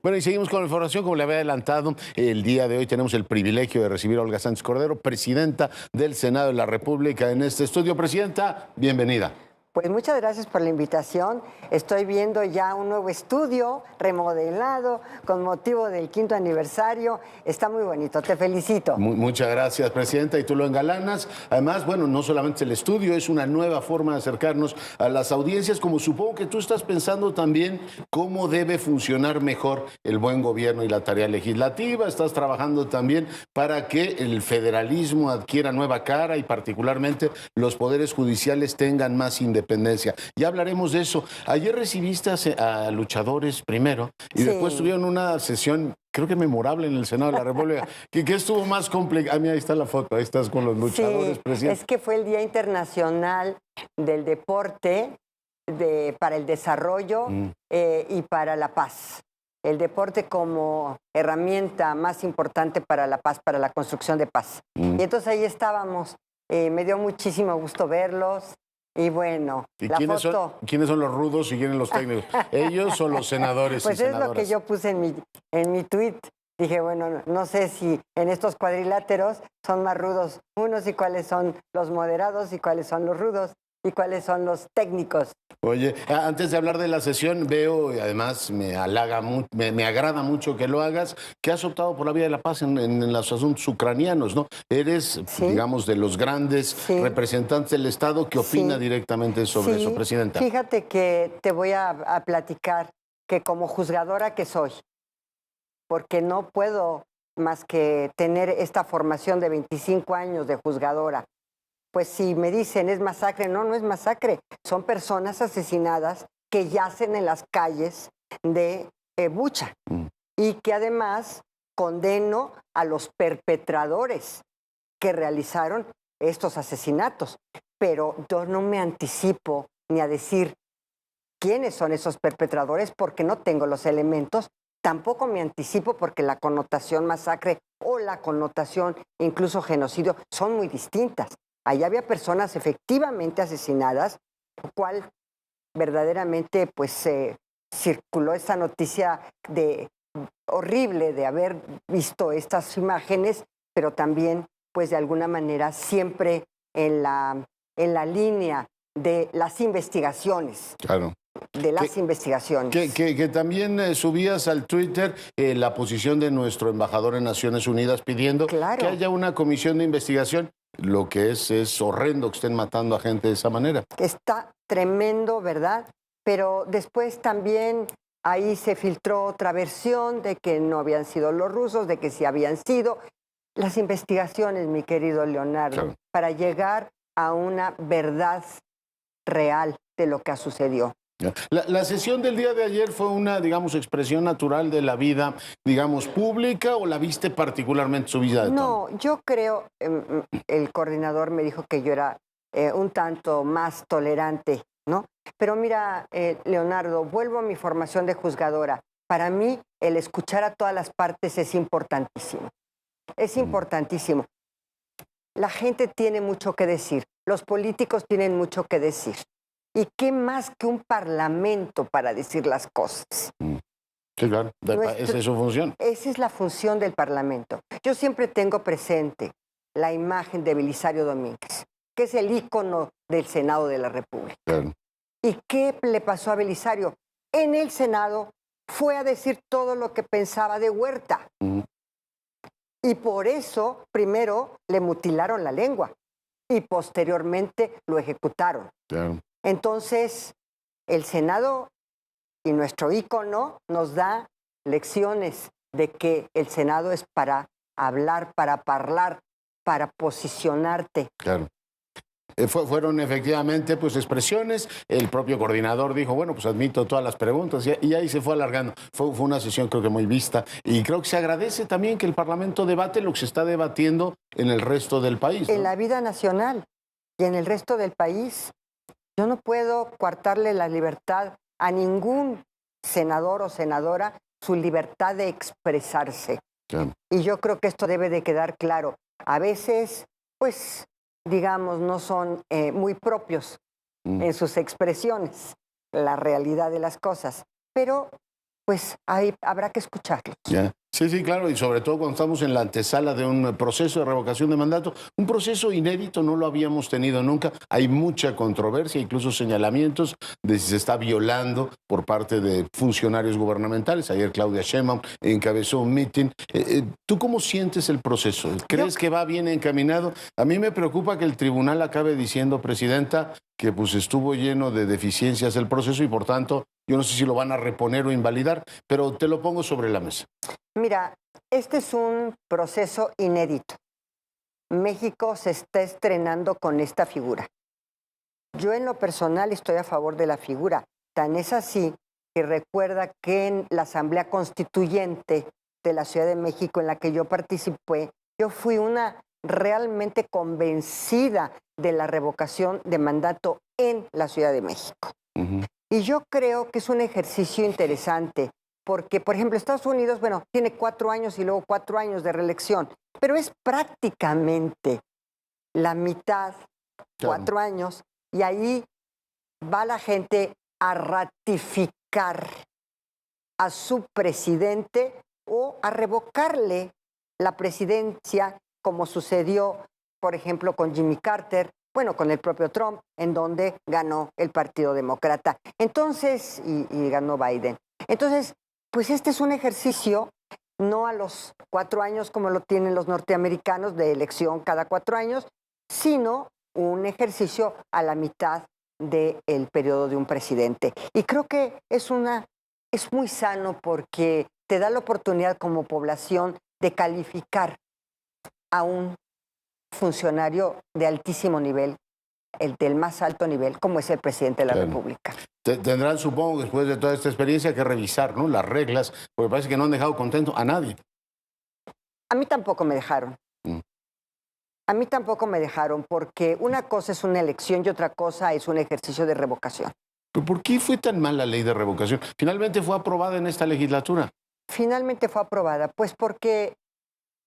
Bueno, y seguimos con la información. Como le había adelantado, el día de hoy tenemos el privilegio de recibir a Olga Sánchez Cordero, presidenta del Senado de la República, en este estudio. Presidenta, bienvenida. Pues muchas gracias por la invitación. Estoy viendo ya un nuevo estudio remodelado con motivo del 5º aniversario. Está muy bonito, te felicito. Muchas gracias, presidenta, y tú lo engalanas. Además, bueno, no solamente el estudio, es una nueva forma de acercarnos a las audiencias, como supongo que tú estás pensando también cómo debe funcionar mejor el buen gobierno y la tarea legislativa. Estás trabajando también para que el federalismo adquiera nueva cara y particularmente los poderes judiciales tengan más independencia. Ya hablaremos de eso. Ayer recibiste a luchadores primero y después tuvieron una sesión, creo que memorable, en el Senado de la República. ¿Qué estuvo más complicado? Ah, mira, ahí está la foto, ahí estás con los luchadores, presidente. Es que fue el Día Internacional del Deporte para el Desarrollo y para la Paz. El deporte como herramienta más importante para la paz, para la construcción de paz. Y entonces ahí estábamos. Me dio muchísimo gusto verlos. Y bueno, ¿Y quiénes son los rudos y quiénes los técnicos? ¿Ellos o los senadores pues y senadoras? Es lo que yo puse en mi tuit. Dije, bueno, no sé si en estos cuadriláteros son más rudos unos y cuáles son los moderados y cuáles son los rudos y cuáles son los técnicos. Oye, antes de hablar de la sesión, veo, y además me agrada mucho que lo hagas, que has optado por la vía de la paz en los asuntos ucranianos, ¿no? Eres, digamos, de los grandes representantes del Estado que opina directamente sobre eso, presidenta. Fíjate que te voy a platicar que como juzgadora que soy, porque no puedo más que tener esta formación de 25 años de juzgadora. Pues si me dicen es masacre, no es masacre. Son personas asesinadas que yacen en las calles de Bucha y que además condeno a los perpetradores que realizaron estos asesinatos. Pero yo no me anticipo ni a decir quiénes son esos perpetradores porque no tengo los elementos. Tampoco me anticipo porque la connotación masacre o la connotación incluso genocidio son muy distintas. Allá había personas efectivamente asesinadas, lo cual verdaderamente pues circuló esta noticia horrible de haber visto estas imágenes, pero también pues de alguna manera siempre en la línea de las investigaciones. Claro. De las investigaciones. Que también subías al Twitter la posición de nuestro embajador en Naciones Unidas pidiendo que haya una comisión de investigación. Lo que es horrendo que estén matando a gente de esa manera. Está tremendo, ¿verdad? Pero después también ahí se filtró otra versión de que no habían sido los rusos, de que sí habían sido. Las investigaciones, mi querido Leonardo, para llegar a una verdad real de lo que sucedió. La sesión del día de ayer fue una, digamos, expresión natural de la vida, digamos, pública, ¿o la viste particularmente su vida de tono? No, yo creo, el coordinador me dijo que yo era un tanto más tolerante, ¿no? Pero mira, Leonardo, vuelvo a mi formación de juzgadora. Para mí, el escuchar a todas las partes es importantísimo. Es importantísimo. La gente tiene mucho que decir, los políticos tienen mucho que decir. ¿Y qué más que un parlamento para decir las cosas? Sí, claro, esa es su función. Esa es la función del parlamento. Yo siempre tengo presente la imagen de Belisario Domínguez, que es el ícono del Senado de la República. Claro. ¿Y qué le pasó a Belisario? En el Senado fue a decir todo lo que pensaba de Huerta. Y por eso, primero, le mutilaron la lengua y posteriormente lo ejecutaron. Claro. Entonces, el Senado y nuestro ícono nos da lecciones de que el Senado es para hablar, para hablar, para posicionarte. Claro. Fueron efectivamente pues expresiones. El propio coordinador dijo, bueno, pues admito todas las preguntas y ahí se fue alargando. Fue una sesión creo que muy vista y creo que se agradece también que el Parlamento debate lo que se está debatiendo en el resto del país, ¿no? En la vida nacional y en el resto del país. Yo no puedo coartarle la libertad a ningún senador o senadora, su libertad de expresarse. Y yo creo que esto debe de quedar claro. A veces, pues, digamos, no son muy propios en sus expresiones, la realidad de las cosas. Pero, pues ahí habrá que escucharlos. Ya. Sí, sí, claro, y sobre todo cuando estamos en la antesala de un proceso de revocación de mandato, un proceso inédito, no lo habíamos tenido nunca, hay mucha controversia, incluso señalamientos de si se está violando por parte de funcionarios gubernamentales. Ayer Claudia Sheinbaum encabezó un mitin. ¿Tú cómo sientes el proceso? ¿Crees que va bien encaminado? A mí me preocupa que el tribunal acabe diciendo, presidenta, que pues estuvo lleno de deficiencias el proceso y por tanto yo no sé si lo van a reponer o invalidar, pero te lo pongo sobre la mesa. Mira, este es un proceso inédito. México se está estrenando con esta figura. Yo en lo personal estoy a favor de la figura. Tan es así que recuerda que en la Asamblea Constituyente de la Ciudad de México en la que yo participé, yo fui una realmente convencida de la revocación de mandato en la Ciudad de México. Y yo creo que es un ejercicio interesante, porque, por ejemplo, Estados Unidos, bueno, tiene 4 años y luego 4 años de reelección, pero es prácticamente la mitad, 4 años, y ahí va la gente a ratificar a su presidente o a revocarle la presidencia, como sucedió, por ejemplo, con Jimmy Carter, bueno, con el propio Trump, en donde ganó el Partido Demócrata. Entonces, y ganó Biden. Entonces, pues este es un ejercicio, no a los 4 años como lo tienen los norteamericanos, de elección cada 4 años, sino un ejercicio a la mitad del periodo de un presidente. Y creo que es muy sano porque te da la oportunidad como población de calificar a un funcionario de altísimo nivel, el del más alto nivel, como es el presidente de la República. Tendrán, supongo, después de toda esta experiencia, que revisar, ¿no?, las reglas, porque parece que no han dejado contento a nadie. A mí tampoco me dejaron. A mí tampoco me dejaron, porque una cosa es una elección y otra cosa es un ejercicio de revocación. ¿Pero por qué fue tan mal la ley de revocación? Finalmente fue aprobada en esta legislatura. Finalmente fue aprobada, pues porque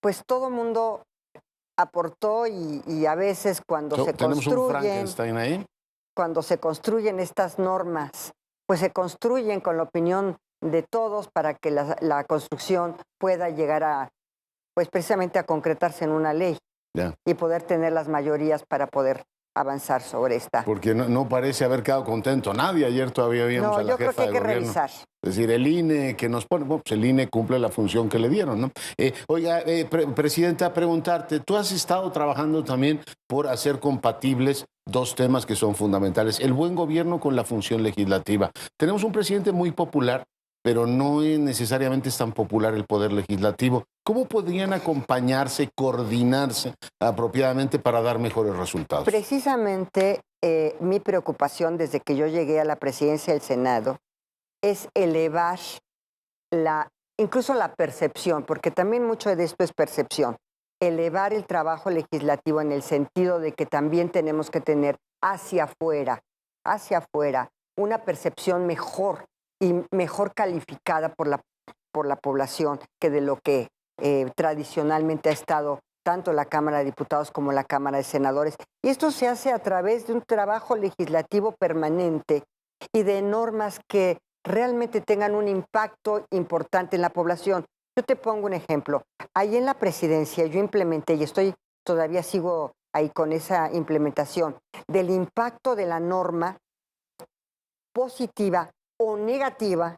pues todo mundo aportó y a veces cuando se ¿Tenemos un construyen, Frankenstein ahí? cuando se construyen estas normas, pues se construyen con la opinión de todos para que la construcción pueda llegar a, pues precisamente a concretarse en una ley y poder tener las mayorías para poder avanzar sobre esta. Porque no parece haber quedado contento nadie. Ayer todavía vimos a la jefa de gobierno. Yo creo que hay que revisar. Es decir, el INE que nos pone, bueno, pues el INE cumple la función que le dieron, ¿no? Oiga, presidenta, preguntarte, tú has estado trabajando también por hacer compatibles 2 temas que son fundamentales: el buen gobierno con la función legislativa. Tenemos un presidente muy popular, pero no necesariamente es tan popular el poder legislativo. ¿Cómo podrían acompañarse, coordinarse apropiadamente para dar mejores resultados? Precisamente mi preocupación desde que yo llegué a la presidencia del Senado es elevar incluso la percepción, porque también mucho de esto es percepción, elevar el trabajo legislativo en el sentido de que también tenemos que tener hacia afuera, una percepción mejor y mejor calificada por la población que de lo que tradicionalmente ha estado tanto la Cámara de Diputados como la Cámara de Senadores. Y esto se hace a través de un trabajo legislativo permanente y de normas que realmente tengan un impacto importante en la población. Yo te pongo un ejemplo. Ahí en la presidencia yo implementé, y todavía sigo ahí con esa implementación, del impacto de la norma positiva o negativa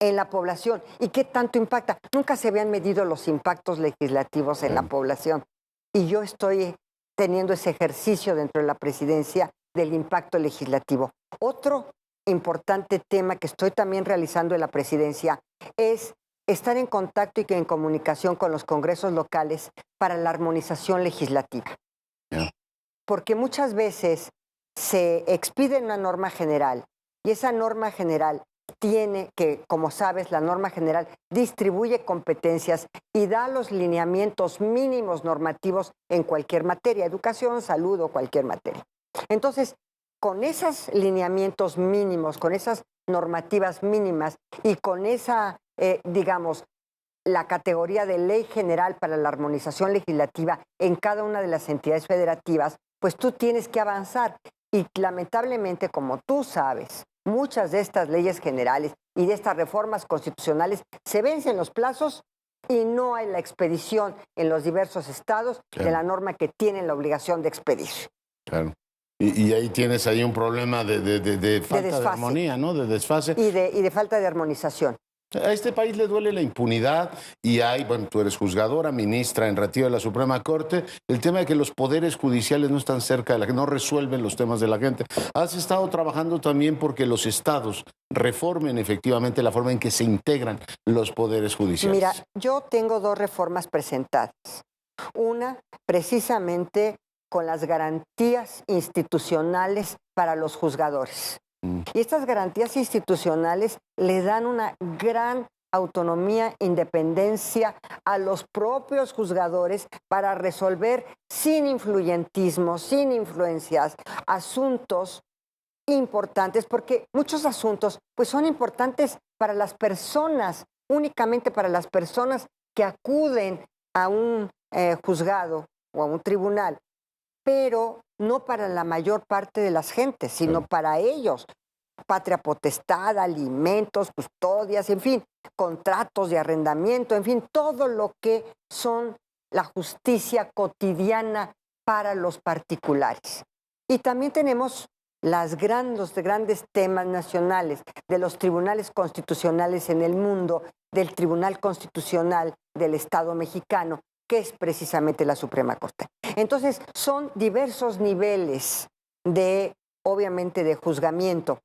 en la población. ¿Y qué tanto impacta? Nunca se habían medido los impactos legislativos en la población. Y yo estoy teniendo ese ejercicio dentro de la presidencia del impacto legislativo. Otro importante tema que estoy también realizando en la presidencia es estar en contacto y en comunicación con los congresos locales para la armonización legislativa. Porque muchas veces se expide una norma general y esa norma general tiene que, como sabes, la norma general distribuye competencias y da los lineamientos mínimos normativos en cualquier materia, educación, salud o cualquier materia. Entonces, con esos lineamientos mínimos, con esas normativas mínimas y con esa, digamos, la categoría de ley general para la armonización legislativa en cada una de las entidades federativas, pues tú tienes que avanzar. Y lamentablemente, como tú sabes, muchas de estas leyes generales y de estas reformas constitucionales se vencen los plazos y no hay la expedición en los diversos estados de la norma que tienen la obligación de expedir. Claro. Y ahí tienes ahí un problema de falta de armonía, ¿no? De desfase. Y de falta de armonización. A este país le duele la impunidad y bueno, tú eres juzgadora, ministra en retiro de la Suprema Corte, el tema de que los poderes judiciales no están cerca de la gente, no resuelven los temas de la gente. Has estado trabajando también porque los estados reformen efectivamente la forma en que se integran los poderes judiciales. Mira, yo tengo 2 reformas presentadas. Una, precisamente con las garantías institucionales para los juzgadores. Y estas garantías institucionales le dan una gran autonomía, independencia a los propios juzgadores para resolver sin influyentismo, sin influencias, asuntos importantes, porque muchos asuntos pues son importantes para las personas, únicamente para las personas que acuden a un juzgado o a un tribunal, pero no para la mayor parte de las gentes, sino para ellos. Patria potestad, alimentos, custodias, en fin, contratos de arrendamiento, en fin, todo lo que son la justicia cotidiana para los particulares. Y también tenemos los grandes temas nacionales de los tribunales constitucionales en el mundo, del Tribunal Constitucional del Estado mexicano, que es precisamente la Suprema Corte. Entonces, son diversos niveles obviamente, de juzgamiento.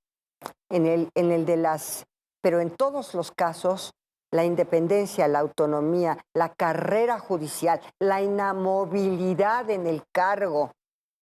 Pero en todos los casos, la independencia, la autonomía, la carrera judicial, la inamovilidad en el cargo,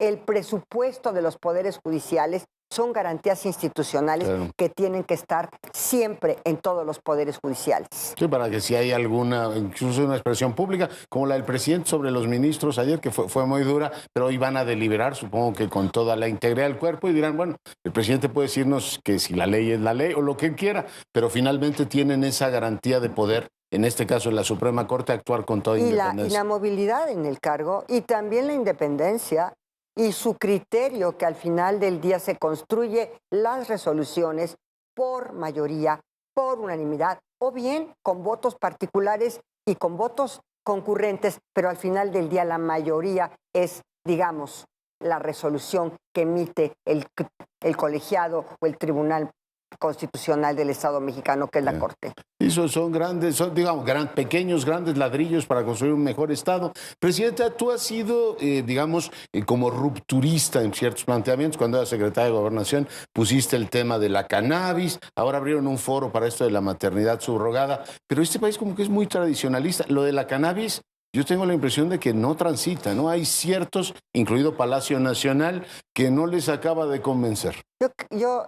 el presupuesto de los poderes judiciales son garantías institucionales que tienen que estar siempre en todos los poderes judiciales. Sí, para que si hay alguna, incluso una expresión pública, como la del presidente sobre los ministros ayer, que fue muy dura, pero hoy van a deliberar, supongo que con toda la integridad del cuerpo, y dirán, bueno, el presidente puede decirnos que si la ley es la ley o lo que quiera, pero finalmente tienen esa garantía de poder, en este caso en la Suprema Corte, actuar con toda independencia. Y la movilidad en el cargo y también la independencia y su criterio, que al final del día se construye las resoluciones por mayoría, por unanimidad, o bien con votos particulares y con votos concurrentes, pero al final del día la mayoría es, digamos, la resolución que emite el colegiado o el Tribunal Constitucional del Estado mexicano, que es la Corte. Y son grandes, digamos, pequeños, grandes ladrillos para construir un mejor Estado. Presidenta, tú has sido, digamos, como rupturista en ciertos planteamientos. Cuando eras secretaria de Gobernación pusiste el tema de la cannabis, ahora abrieron un foro para esto de la maternidad subrogada, pero este país como que es muy tradicionalista. Lo de la cannabis, yo tengo la impresión de que no transita, ¿no? Hay ciertos, incluido Palacio Nacional, que no les acaba de convencer. Yo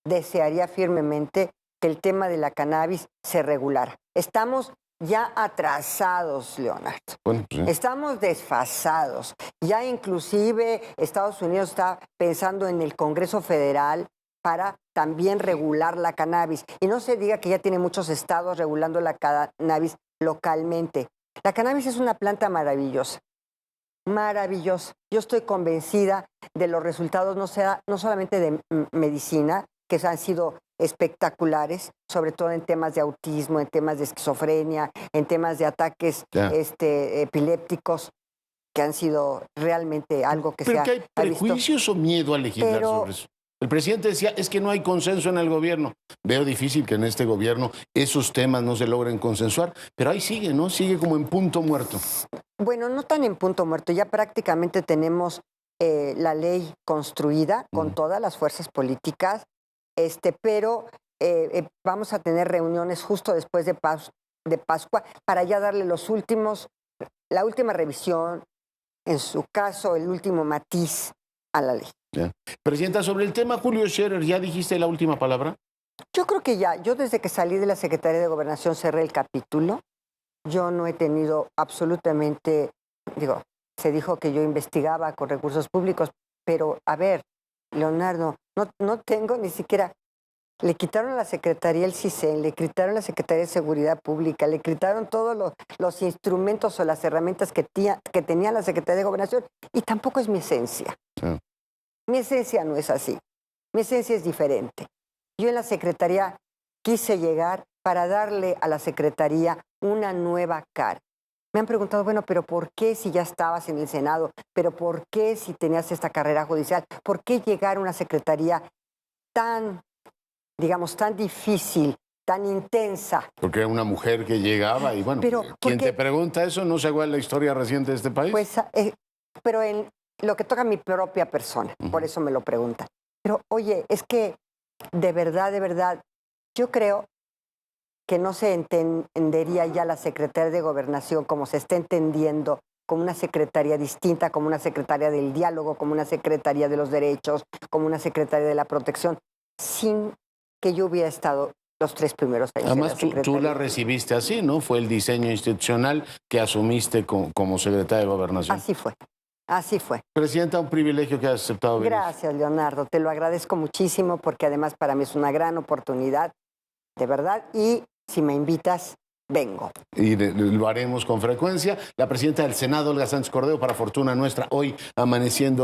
desearía firmemente que el tema de la cannabis se regulara. Estamos ya atrasados, Leonardo. Bueno, sí. Estamos desfasados. Ya inclusive Estados Unidos está pensando en el Congreso Federal para también regular la cannabis. Y no se diga que ya tiene muchos estados regulando la cannabis localmente. La cannabis es una planta maravillosa. Maravillosa. Yo estoy convencida de los resultados, no solamente de medicina, que han sido espectaculares, sobre todo en temas de autismo, en temas de esquizofrenia, en temas de ataques epilépticos, que han sido realmente algo que ¿Pero se que hay prejuicios o miedo a legislar sobre eso? El presidente decía, es que no hay consenso en el gobierno. Veo difícil que en este gobierno esos temas no se logren consensuar, pero ahí sigue, ¿no? Sigue como en punto muerto. Bueno, no tan en punto muerto, ya prácticamente tenemos la ley construida con todas las fuerzas políticas, pero vamos a tener reuniones justo después de Pascua para ya darle la última revisión, en su caso, el último matiz a la ley. Ya. Presidenta, sobre el tema Julio Scherer, ¿ya dijiste la última palabra? Yo creo que ya. Yo desde que salí de la Secretaría de Gobernación cerré el capítulo. Yo no he tenido absolutamente, se dijo que yo investigaba con recursos públicos, pero a ver, Leonardo, no tengo ni siquiera. Le quitaron a la Secretaría el CISEN, le quitaron a la Secretaría de Seguridad Pública, le quitaron todos los instrumentos o las herramientas que tenía la Secretaría de Gobernación, y tampoco es mi esencia. Sí. Mi esencia no es así. Mi esencia es diferente. Yo en la Secretaría quise llegar para darle a la Secretaría una nueva cara. Me han preguntado, bueno, pero ¿por qué si ya estabas en el Senado? ¿Pero por qué si tenías esta carrera judicial? ¿Por qué llegar a una secretaría tan, digamos, tan difícil, tan intensa? Porque era una mujer que llegaba y bueno, Pero, quien porque, te pregunta eso no sabe cuál es la historia reciente de este país. pues, pero en lo que toca a mi propia persona, por eso me lo preguntan. Pero oye, es que de verdad, yo creo que no se entendería ya la Secretaría de Gobernación como se está entendiendo, como una secretaría distinta, como una secretaría del diálogo, como una secretaría de los derechos, como una secretaría de la protección, sin que yo hubiera estado los 3 primeros años. Además, de la tú la recibiste así, ¿no? Fue el diseño institucional que asumiste como secretaria de Gobernación. Así fue, así fue. Presidenta, un privilegio que has aceptado venir. Gracias, Leonardo, te lo agradezco muchísimo porque además para mí es una gran oportunidad, de verdad, y si me invitas, vengo. Y lo haremos con frecuencia. La presidenta del Senado, Olga Sánchez Cordero, para fortuna nuestra, hoy amaneciendo